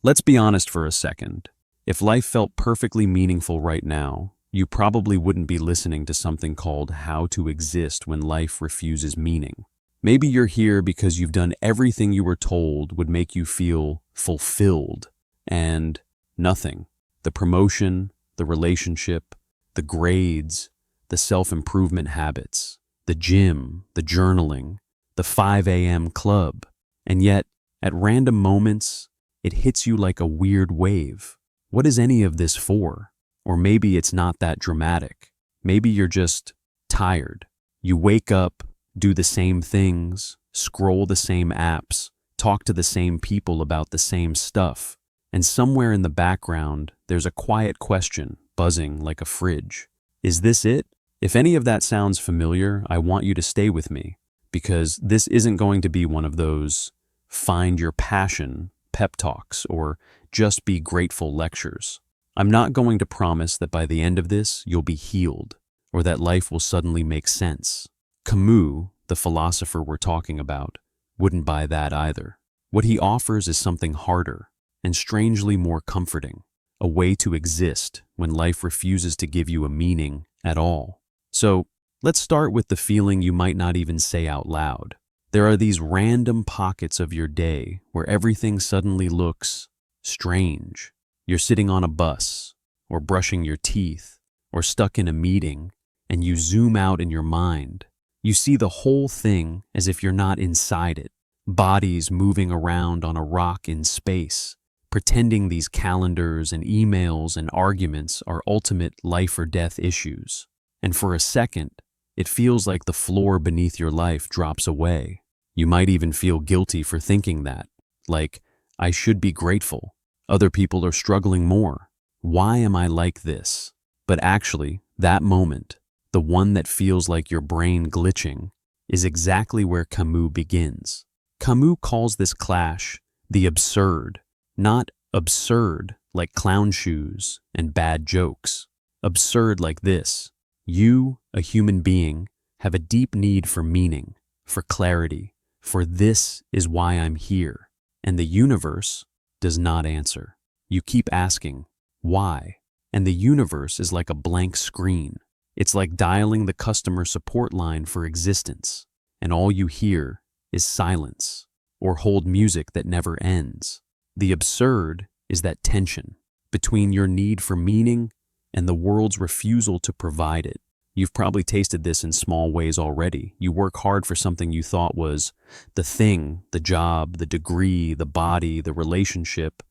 Let's be honest for a second. If life felt perfectly meaningful right now, you probably wouldn't be listening to something called How to Exist When Life Refuses Meaning. Maybe you're here because you've done everything you were told would make you feel fulfilled, and nothing. The promotion, the relationship, the grades, the self-improvement habits, the gym, the journaling, the 5 a.m. club. And yet, at random moments, it hits you like a weird wave. What is any of this for? Or maybe it's not that dramatic. Maybe you're just tired. You wake up, do the same things, scroll the same apps, talk to the same people about the same stuff, and somewhere in the background, there's a quiet question buzzing like a fridge. Is this it? If any of that sounds familiar, I want you to stay with me, because this isn't going to be one of those find your passion pep talks or just be grateful lectures. I'm not going to promise that by the end of this, you'll be healed, or that life will suddenly make sense. Camus, the philosopher we're talking about, wouldn't buy that either. What he offers is something harder and strangely more comforting, a way to exist when life refuses to give you a meaning at all. So, let's start with the feeling you might not even say out loud. There are these random pockets of your day where everything suddenly looks strange. You're sitting on a bus, or brushing your teeth, or stuck in a meeting, and you zoom out in your mind. You see the whole thing as if you're not inside it. Bodies moving around on a rock in space, pretending these calendars and emails and arguments are ultimate life or death issues. And for a second, it feels like the floor beneath your life drops away. You might even feel guilty for thinking that. Like, I should be grateful. Other people are struggling more. Why am I like this? But actually, that moment, the one that feels like your brain glitching, is exactly where Camus begins. Camus calls this clash the absurd, not absurd like clown shoes and bad jokes. Absurd like this. You, a human being, have a deep need for meaning, for clarity, for this is why I'm here. And the universe does not answer. You keep asking, why? And the universe is like a blank screen. It's like dialing the customer support line for existence, and all you hear is silence, or hold music that never ends. The absurd is that tension between your need for meaning and the world's refusal to provide it. You've probably tasted this in small ways already. You work hard for something you thought was the thing, the job, the degree, the body, the relationship,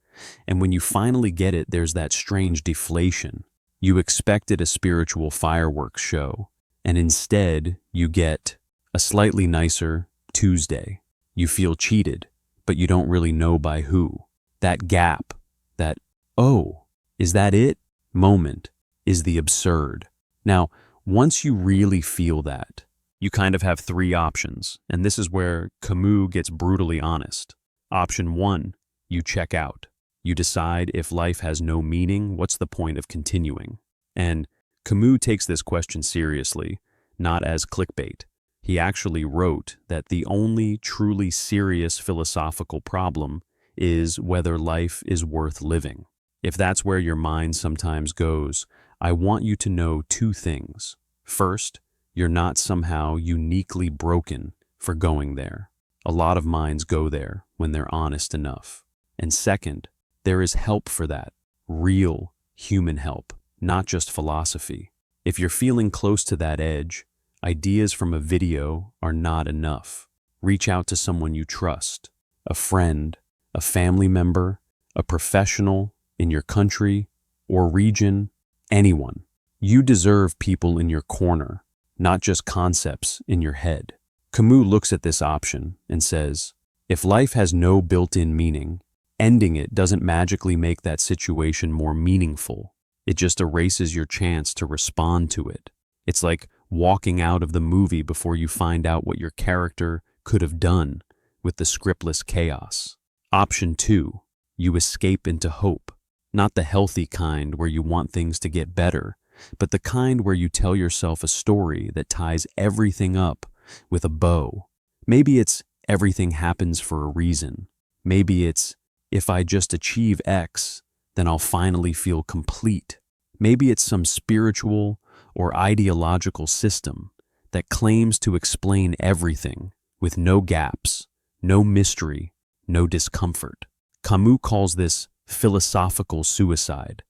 and when you finally get it, there's that strange deflation. You expected a spiritual fireworks show, and instead you get a slightly nicer Tuesday. You feel cheated, but you don't really know by who. That gap, that, oh, is that it? Moment is the absurd. Now, once you really feel that, you kind of have three options, and this is where Camus gets brutally honest. Option 1, you check out. You decide if life has no meaning, what's the point of continuing? And Camus takes this question seriously, not as clickbait. He actually wrote that the only truly serious philosophical problem is whether life is worth living. If that's where your mind sometimes goes, I want you to know two things. First, you're not somehow uniquely broken for going there. A lot of minds go there when they're honest enough. And second, there is help for that, real human help, not just philosophy. If you're feeling close to that edge, ideas from a video are not enough. Reach out to someone you trust, a friend, a family member, a professional in your country or region, anyone. You deserve people in your corner, not just concepts in your head. Camus looks at this option and says, if life has no built-in meaning, ending it doesn't magically make that situation more meaningful. It just erases your chance to respond to it. It's like walking out of the movie before you find out what your character could have done with the scriptless chaos. Option 2, you escape into hope. Not the healthy kind where you want things to get better, but the kind where you tell yourself a story that ties everything up with a bow. Maybe it's everything happens for a reason. Maybe it's If I just achieve X, then I'll finally feel complete. Maybe it's some spiritual or ideological system that claims to explain everything with no gaps, no mystery, no discomfort. Camus calls this philosophical suicide,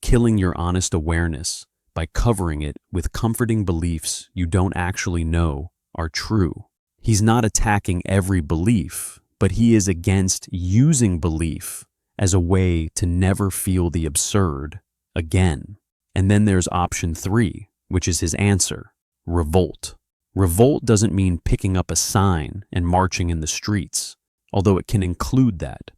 killing your honest awareness by covering it with comforting beliefs you don't actually know are true. He's not attacking every belief, but he is against using belief as a way to never feel the absurd again. And then there's option 3, which is his answer: revolt. Revolt doesn't mean picking up a sign and marching in the streets, although it can include that.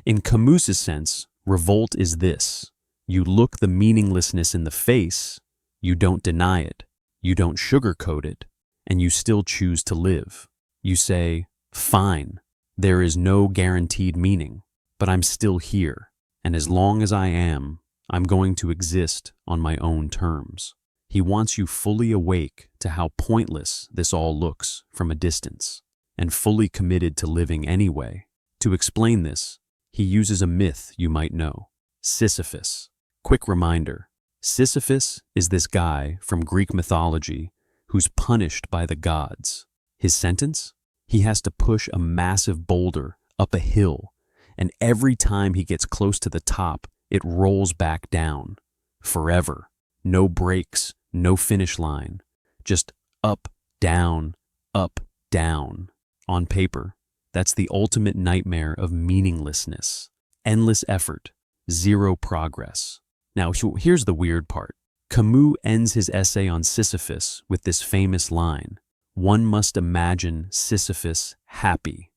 In Camus's sense, revolt is this: you look the meaninglessness in the face, you don't deny it, you don't sugarcoat it, and you still choose to live. You say, fine, there is no guaranteed meaning, but I'm still here, and as long as I am, I'm going to exist on my own terms. He wants you fully awake to how pointless this all looks from a distance, and fully committed to living anyway. To explain this, he uses a myth you might know: Sisyphus. Quick reminder, Sisyphus is this guy from Greek mythology who's punished by the gods. His sentence? He has to push a massive boulder up a hill, and every time he gets close to the top, it rolls back down. Forever. No breaks, no finish line. Just up, down, up, down. On paper, that's the ultimate nightmare of meaninglessness. Endless effort, zero progress. Now, here's the weird part. Camus ends his essay on Sisyphus with this famous line: one must imagine Sisyphus happy,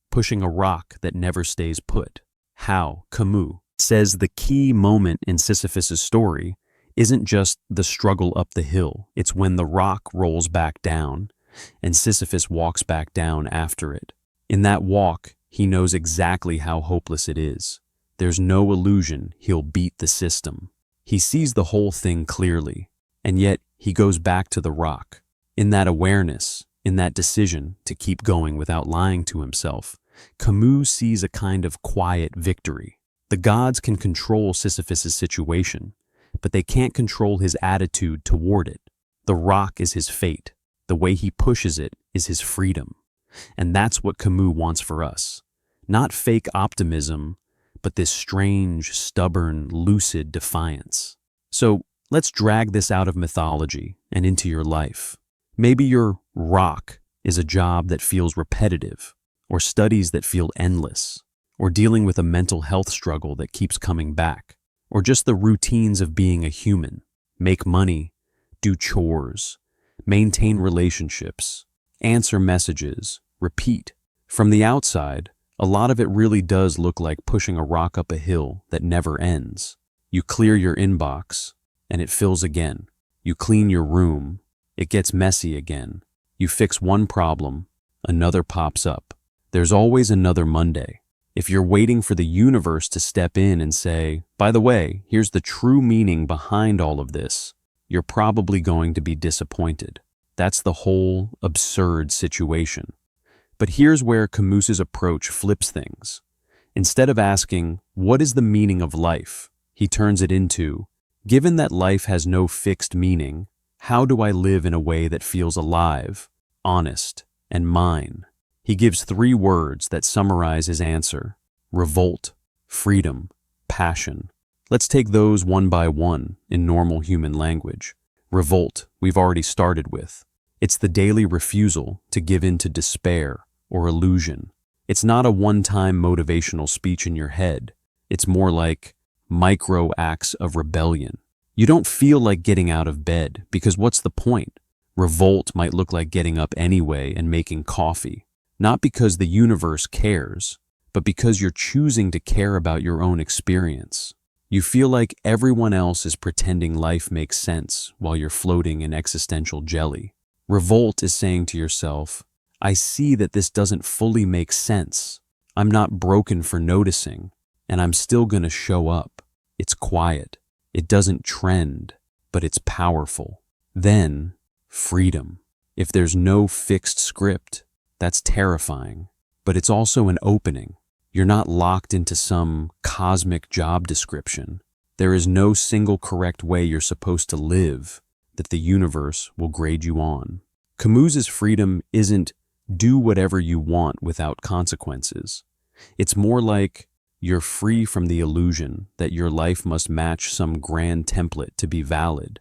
pushing a rock that never stays put. How? Camus says the key moment in Sisyphus's story isn't just the struggle up the hill, it's when the rock rolls back down and Sisyphus walks back down after it. In that walk, he knows exactly how hopeless it is. There's no illusion he'll beat the system. He sees the whole thing clearly, and yet he goes back to the rock. In that awareness, in that decision to keep going without lying to himself, Camus sees a kind of quiet victory. The gods can control Sisyphus's situation, but they can't control his attitude toward it. The rock is his fate. The way he pushes it is his freedom. And that's what Camus wants for us. Not fake optimism, but this strange, stubborn, lucid defiance. So let's drag this out of mythology and into your life. Maybe your rock is a job that feels repetitive, or studies that feel endless, or dealing with a mental health struggle that keeps coming back, or just the routines of being a human. Make money, do chores, maintain relationships, answer messages, repeat. From the outside, a lot of it really does look like pushing a rock up a hill that never ends. You clear your inbox, and it fills again. You clean your room, it gets messy again. You fix one problem, another pops up. There's always another Monday. If you're waiting for the universe to step in and say, by the way, here's the true meaning behind all of this, you're probably going to be disappointed. That's the whole absurd situation. But here's where Camus's approach flips things. Instead of asking, what is the meaning of life? He turns it into, given that life has no fixed meaning, how do I live in a way that feels alive, honest, and mine? He gives 3 words that summarize his answer: revolt, freedom, passion. Let's take those one by one in normal human language. Revolt, we've already started with. It's the daily refusal to give in to despair or illusion. It's not a one-time motivational speech in your head. It's more like micro acts of rebellion. You don't feel like getting out of bed because what's the point? Revolt might look like getting up anyway and making coffee. Not because the universe cares, but because you're choosing to care about your own experience. You feel like everyone else is pretending life makes sense while you're floating in existential jelly. Revolt is saying to yourself, I see that this doesn't fully make sense. I'm not broken for noticing, and I'm still going to show up. It's quiet. It doesn't trend, but it's powerful. Then, freedom. If there's no fixed script, that's terrifying, but it's also an opening. You're not locked into some cosmic job description. There is no single correct way you're supposed to live that the universe will grade you on. Camus's freedom isn't do whatever you want without consequences. It's more like you're free from the illusion that your life must match some grand template to be valid.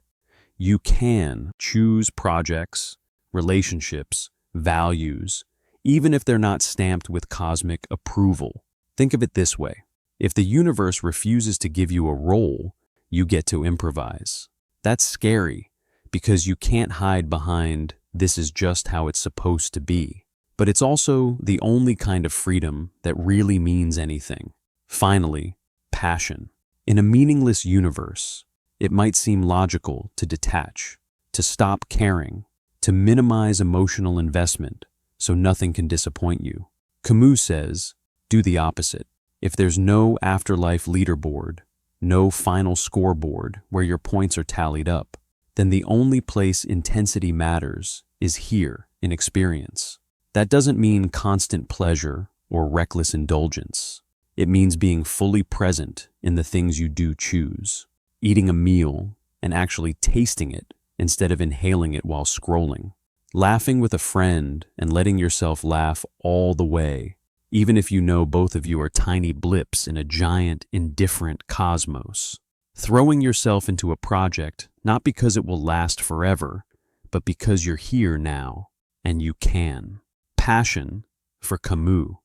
You can choose projects, relationships, values, even if they're not stamped with cosmic approval. Think of it this way. If the universe refuses to give you a role, you get to improvise. That's scary because you can't hide behind this is just how it's supposed to be. But it's also the only kind of freedom that really means anything. Finally, passion. In a meaningless universe, it might seem logical to detach, to stop caring, to minimize emotional investment so nothing can disappoint you. Camus says, do the opposite. If there's no afterlife leaderboard, no final scoreboard where your points are tallied up, then the only place intensity matters is here in experience. That doesn't mean constant pleasure or reckless indulgence. It means being fully present in the things you do choose, eating a meal and actually tasting it instead of inhaling it while scrolling, laughing with a friend and letting yourself laugh all the way, even if you know both of you are tiny blips in a giant, indifferent cosmos. Throwing yourself into a project not because it will last forever, but because you're here now and you can. Passion, for Camus,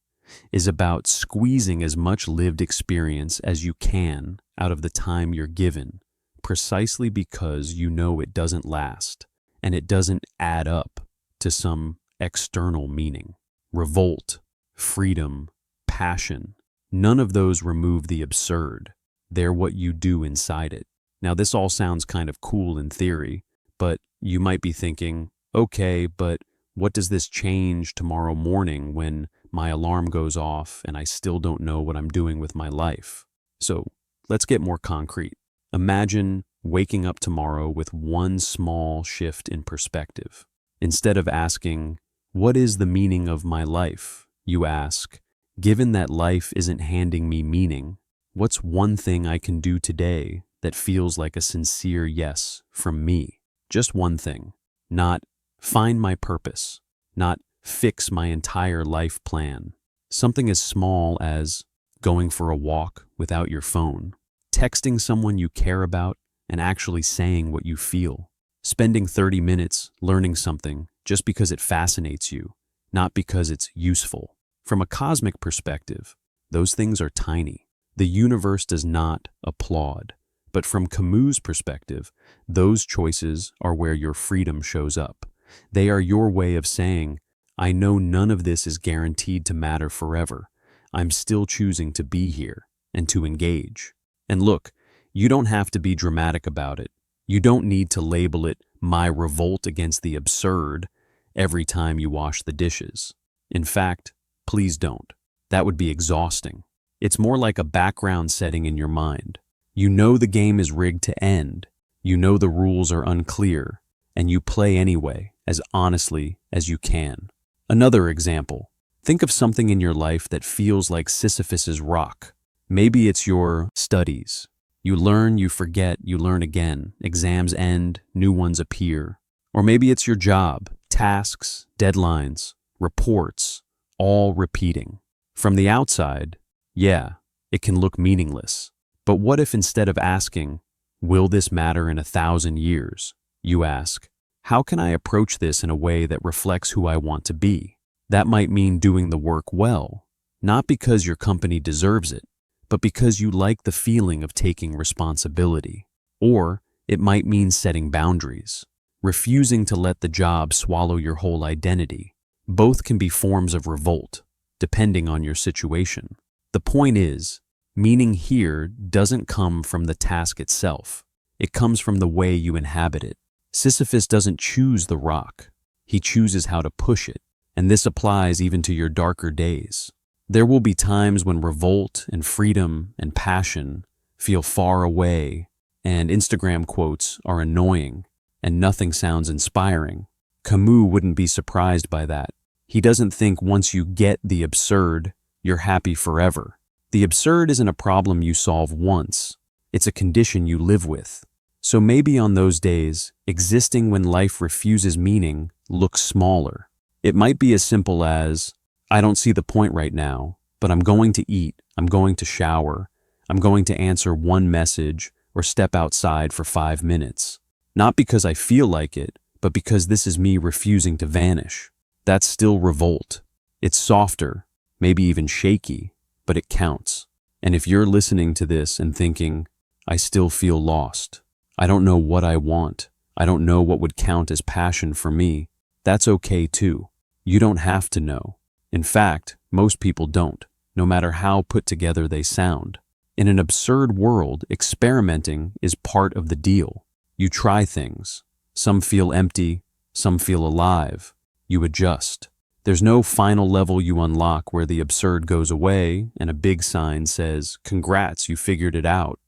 is about squeezing as much lived experience as you can out of the time you're given, precisely because you know it doesn't last and it doesn't add up to some external meaning. Revolt, freedom, passion, none of those remove the absurd. They're what you do inside it. Now, this all sounds kind of cool in theory, but you might be thinking, okay, but what does this change tomorrow morning when my alarm goes off and I still don't know what I'm doing with my life? So let's get more concrete. Imagine waking up tomorrow with one small shift in perspective. Instead of asking, what is the meaning of my life? You ask, given that life isn't handing me meaning, what's one thing I can do today that feels like a sincere yes from me? Just one thing. Not find my purpose, not fix my entire life plan. Something as small as going for a walk without your phone, texting someone you care about and actually saying what you feel, spending 30 minutes learning something just because it fascinates you, not because it's useful. From a cosmic perspective, those things are tiny. The universe does not applaud. But from Camus' perspective, those choices are where your freedom shows up. They are your way of saying, I know none of this is guaranteed to matter forever. I'm still choosing to be here and to engage. And look, you don't have to be dramatic about it. You don't need to label it my revolt against the absurd every time you wash the dishes. In fact, please don't. That would be exhausting. It's more like a background setting in your mind. You know the game is rigged to end. You know the rules are unclear, and you play anyway, as honestly as you can. Another example. Think of something in your life that feels like Sisyphus's rock. Maybe it's your studies. You learn, you forget, you learn again. Exams end, new ones appear. Or maybe it's your job, tasks, deadlines, reports, all repeating. From the outside, yeah, it can look meaningless. But what if instead of asking, will this matter in 1,000 years, you ask, how can I approach this in a way that reflects who I want to be? That might mean doing the work well, not because your company deserves it, but because you like the feeling of taking responsibility. Or it might mean setting boundaries, refusing to let the job swallow your whole identity. Both can be forms of revolt, depending on your situation. The point is, meaning here doesn't come from the task itself. It comes from the way you inhabit it. Sisyphus doesn't choose the rock. He chooses how to push it. And this applies even to your darker days. There will be times when revolt and freedom and passion feel far away, and Instagram quotes are annoying, and nothing sounds inspiring. Camus wouldn't be surprised by that. He doesn't think once you get the absurd, you're happy forever. The absurd isn't a problem you solve once, it's a condition you live with. So maybe on those days, existing when life refuses meaning looks smaller. It might be as simple as, I don't see the point right now, but I'm going to eat, I'm going to shower, I'm going to answer one message or step outside for 5 minutes. Not because I feel like it, but because this is me refusing to vanish. That's still revolt. It's softer, maybe even shaky, but it counts. And if you're listening to this and thinking, I still feel lost, I don't know what I want, I don't know what would count as passion for me, that's okay too. You don't have to know. In fact, most people don't, no matter how put together they sound. In an absurd world, experimenting is part of the deal. You try things. Some feel empty, some feel alive. You adjust. There's no final level you unlock where the absurd goes away and a big sign says, "Congrats, you figured it out."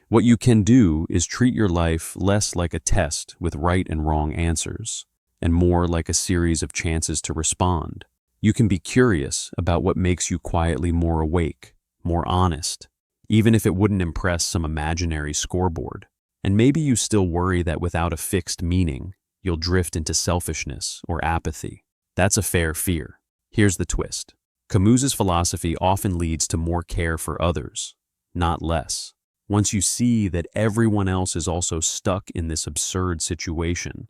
What you can do is treat your life less like a test with right and wrong answers, and more like a series of chances to respond. You can be curious about what makes you quietly more awake, more honest, even if it wouldn't impress some imaginary scoreboard. And maybe you still worry that without a fixed meaning, you'll drift into selfishness or apathy. That's a fair fear. Here's the twist. Camus's philosophy often leads to more care for others, not less. Once you see that everyone else is also stuck in this absurd situation,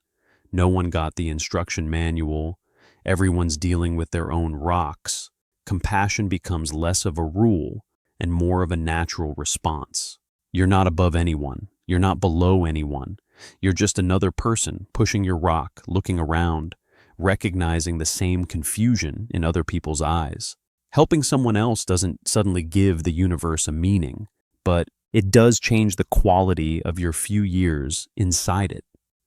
no one got the instruction manual, everyone's dealing with their own rocks, compassion becomes less of a rule and more of a natural response. You're not above anyone. You're not below anyone. You're just another person pushing your rock, looking around, recognizing the same confusion in other people's eyes. Helping someone else doesn't suddenly give the universe a meaning, but it does change the quality of your few years inside it.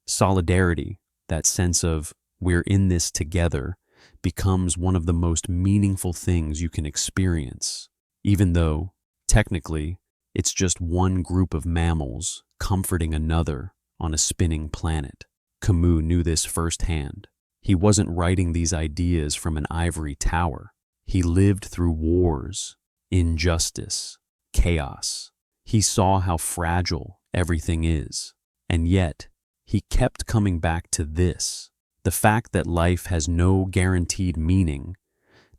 Solidarity, that sense of we're in this together, becomes one of the most meaningful things you can experience, even though, technically, it's just one group of mammals comforting another on a spinning planet. Camus knew this firsthand. He wasn't writing these ideas from an ivory tower. He lived through wars, injustice, chaos. He saw how fragile everything is, and yet he kept coming back to this. The fact that life has no guaranteed meaning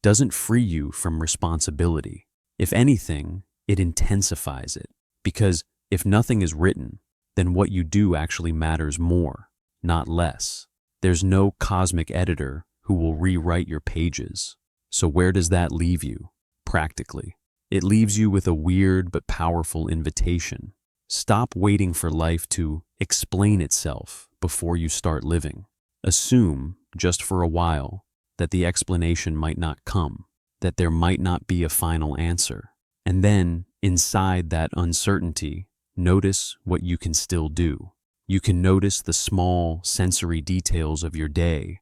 doesn't free you from responsibility. If anything, it intensifies it, because if nothing is written, then what you do actually matters more, not less. There's no cosmic editor who will rewrite your pages. So where does that leave you, practically? It leaves you with a weird but powerful invitation. Stop waiting for life to explain itself before you start living. Assume, just for a while, that the explanation might not come, that there might not be a final answer. And then, inside that uncertainty, notice what you can still do. You can notice the small sensory details of your day,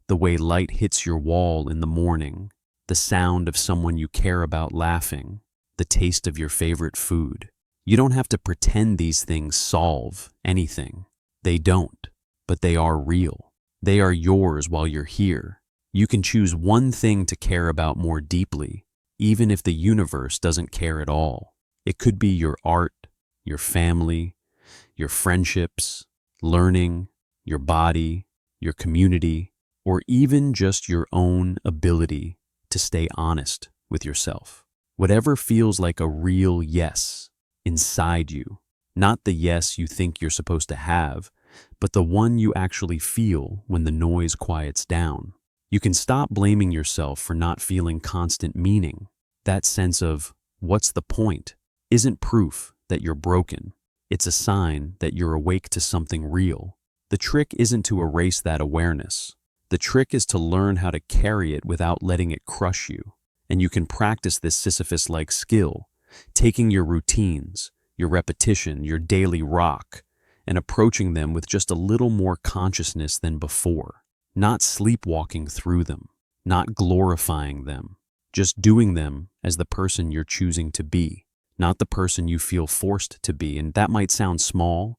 the way light hits your wall in the morning, the sound of someone you care about laughing, the taste of your favorite food. You don't have to pretend these things solve anything. They don't, but they are real. They are yours while you're here. You can choose one thing to care about more deeply, even if the universe doesn't care at all. It could be your art, your family, your friendships, learning, your body, your community, or even just your own ability to stay honest with yourself. Whatever feels like a real yes inside you, not the yes you think you're supposed to have, but the one you actually feel when the noise quiets down. You can stop blaming yourself for not feeling constant meaning. That sense of, what's the point, isn't proof that you're broken. It's a sign that you're awake to something real. The trick isn't to erase that awareness. The trick is to learn how to carry it without letting it crush you. And you can practice this Sisyphus-like skill, taking your routines, your repetition, your daily rock, and approaching them with just a little more consciousness than before. Not sleepwalking through them, not glorifying them, just doing them as the person you're choosing to be, not the person you feel forced to be. And that might sound small,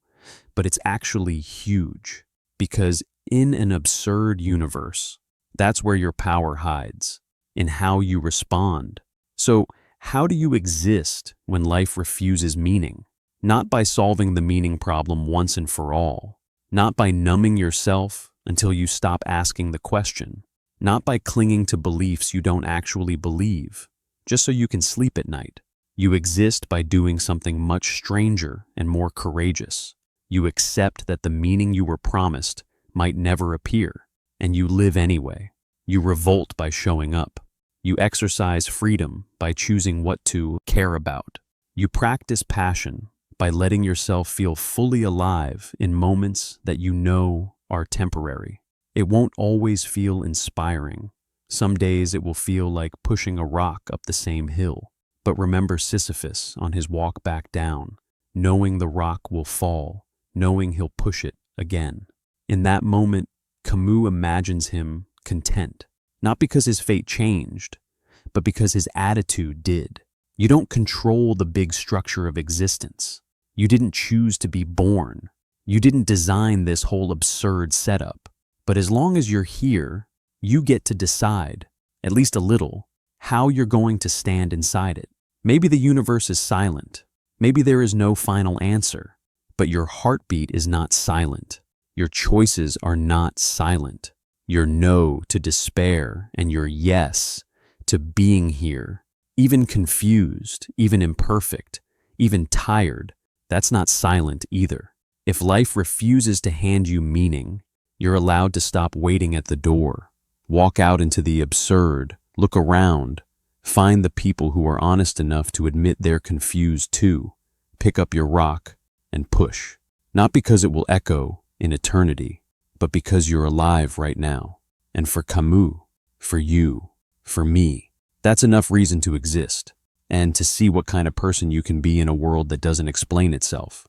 but it's actually huge, because in an absurd universe, that's where your power hides, in how you respond, So, how do you exist when life refuses meaning? Not by solving the meaning problem once and for all. Not by numbing yourself until you stop asking the question. Not by clinging to beliefs you don't actually believe, just so you can sleep at night. You exist by doing something much stranger and more courageous. You accept that the meaning you were promised might never appear, and you live anyway. You revolt by showing up. You exercise freedom by choosing what to care about. You practice passion by letting yourself feel fully alive in moments that you know are temporary. It won't always feel inspiring. Some days it will feel like pushing a rock up the same hill. But remember Sisyphus on his walk back down, knowing the rock will fall, knowing he'll push it again. In that moment, Camus imagines him content, not because his fate changed, but because his attitude did. You don't control the big structure of existence. You didn't choose to be born. You didn't design this whole absurd setup. But as long as you're here, you get to decide, at least a little, how you're going to stand inside it. Maybe the universe is silent. Maybe there is no final answer. But your heartbeat is not silent. Your choices are not silent. Your no to despair and your yes to being here, even confused, even imperfect, even tired, that's not silent either. If life refuses to hand you meaning, you're allowed to stop waiting at the door. Walk out into the absurd, look around, find the people who are honest enough to admit they're confused too. Pick up your rock and push. Not because it will echo in eternity, but because you're alive right now. And for Camus, for you, for me, that's enough reason to exist and to see what kind of person you can be in a world that doesn't explain itself.